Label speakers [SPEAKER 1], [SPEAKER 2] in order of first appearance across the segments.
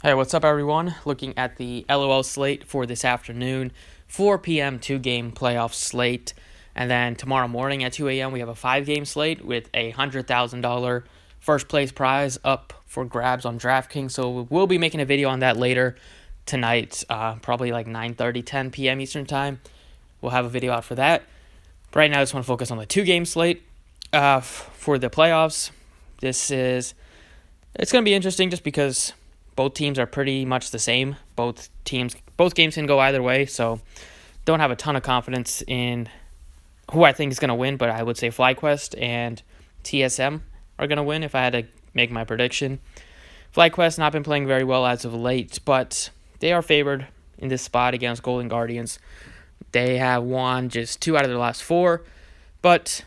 [SPEAKER 1] Hey, what's up, everyone? Looking at the LOL slate for this afternoon, 4 p.m. two-game playoff slate, and then tomorrow morning at 2 a.m. we have a five-game slate with a $100,000 first place prize up for grabs on Draftkings. So we'll be making a video on that later tonight, probably like 9:30, 10 p.m. Eastern time. We'll have a video out for that. But right now, I just want to focus on the two-game slate for the playoffs. It's going to be interesting just because both teams are pretty much the same. Both games can go either way, so don't have a ton of confidence in who I think is going to win, but I would say FlyQuest and TSM are going to win if I had to make my prediction. FlyQuest not been playing very well as of late, but they are favored in this spot against Golden Guardians. They have won just 2 out of their last 4, but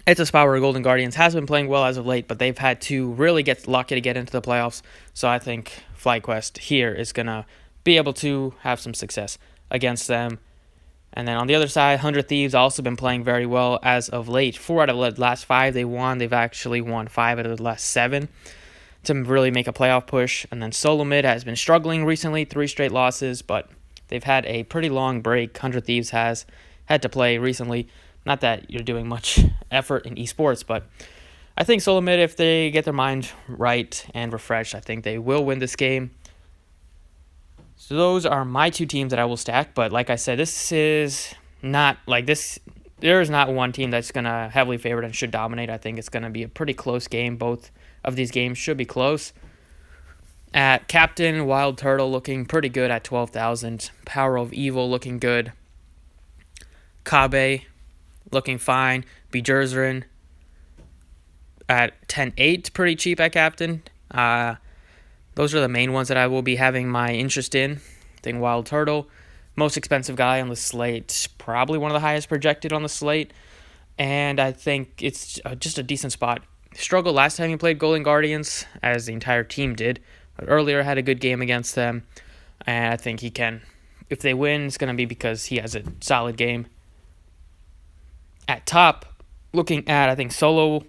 [SPEAKER 1] it's a spot where Golden Guardians has been playing well as of late, but they've had to really get lucky to get into the playoffs. So I think FlyQuest here is going to be able to have some success against them. And then on the other side, 100 Thieves also been playing very well as of late. 4 out of the last 5 they won. They've actually won 5 out of the last 7 to really make a playoff push. And then Solo Mid has been struggling recently, 3 straight losses, but they've had a pretty long break. 100 Thieves has had to play recently. Not that you're doing much effort in esports, but I think Solo Mid, if they get their mind right and refreshed, I think they will win this game. So those are my 2 teams that I will stack. But like I said, this is not like this. There is not one team that's going to heavily favored and should dominate. I think it's going to be a pretty close game. Both of these games should be close. At Captain, Wild Turtle looking pretty good at 12,000. Power of Evil looking good. Kabe looking fine. Bejerzerin at 10.8, pretty cheap at Captain. Those are the main ones that I will be having my interest in. I think Wild Turtle, most expensive guy on the slate, probably one of the highest projected on the slate, and I think it's just a decent spot. Struggled last time he played Golden Guardians, as the entire team did, but earlier had a good game against them, and I think he can. If they win, it's going to be because he has a solid game. At top, looking at, I think Solo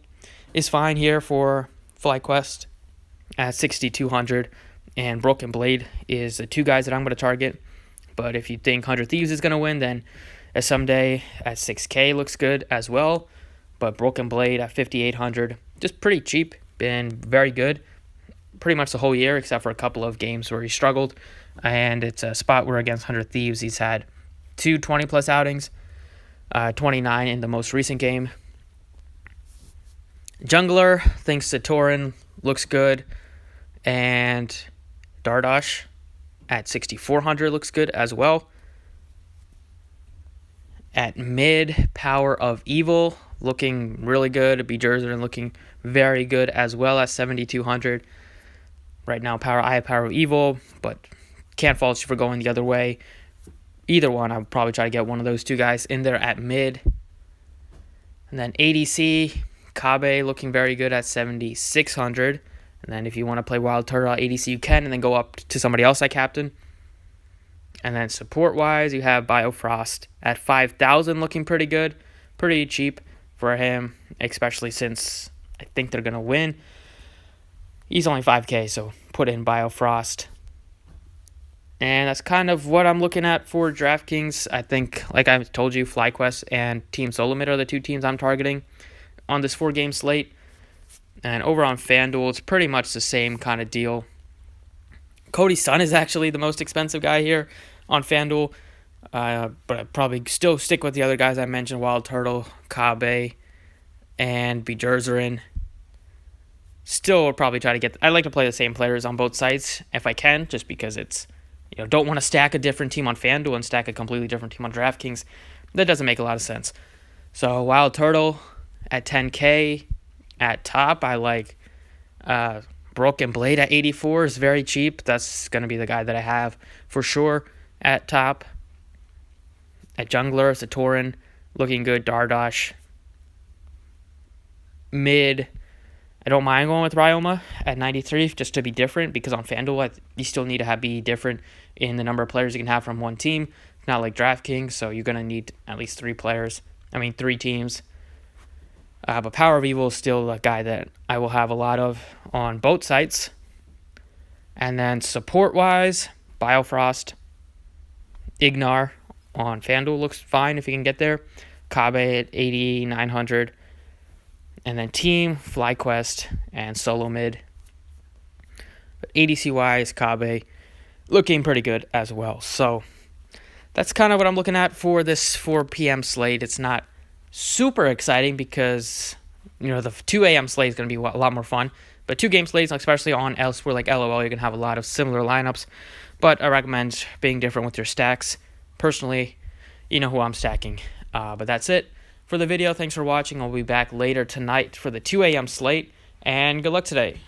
[SPEAKER 1] is fine here for FlyQuest at 6,200, and Broken Blade is the 2 guys that I'm going to target. But if you think 100 Thieves is going to win, then Someday at 6K looks good as well. But Broken Blade at 5,800, just pretty cheap, been very good pretty much the whole year, except for a couple of games where he struggled. And it's a spot where against 100 Thieves, he's had 2 20-plus outings. 29 in the most recent game. Jungler thinks Satoran looks good, and Dardash at 6,400 looks good as well. At mid, Power of Evil looking really good. Bejerzerin looking very good as well at 7,200. Right now, I have Power of Evil, but can't fault you for going the other way. Either one, I would probably try to get one of those 2 guys in there at mid. And then ADC, Kabe looking very good at 7,600. And then if you want to play Wild Turtle ADC, you can, and then go up to somebody else like Captain. And then support-wise, you have Biofrost at 5,000 looking pretty good. Pretty cheap for him, especially since I think they're going to win. He's only 5K, so put in Biofrost. And that's kind of what I'm looking at for DraftKings. I think, like I told you, FlyQuest and Team Solomid are the 2 teams I'm targeting on this 4-game slate. And over on FanDuel, it's pretty much the same kind of deal. Cody Sun is actually the most expensive guy here on FanDuel. But I'd probably still stick with the other guys I mentioned, Wild Turtle, Kabe, and Bejerzerin. Still would probably try to I like to play the same players on both sites if I can, just because it's, don't want to stack a different team on FanDuel and stack a completely different team on DraftKings. That doesn't make a lot of sense. So Wild Turtle at 10K. At top, I like Broken Blade at 84 is very cheap. That's going to be the guy that I have for sure at top. At jungler, Satoran looking good. Dardash. Mid, I don't mind going with Ryoma at 93 just to be different, because on FanDuel, you still need to be different in the number of players you can have from one team. It's not like DraftKings, so you're going to need at least 3 teams. But Power of Evil is still a guy that I will have a lot of on both sites. And then support-wise, Biofrost, Ignar on Fanduel looks fine if you can get there. Kabe at 8,900. And then team, FlyQuest, and solo mid. But ADC-wise, Kabe looking pretty good as well. So that's kind of what I'm looking at for this 4 p.m. slate. It's not super exciting because, the 2 a.m. slate is going to be a lot more fun. But 2-game slates, especially on elsewhere like LOL, you're going to have a lot of similar lineups. But I recommend being different with your stacks. Personally, you know who I'm stacking. But that's it for the video. Thanks for watching. I'll be back later tonight for the 2 a.m. slate. And good luck today.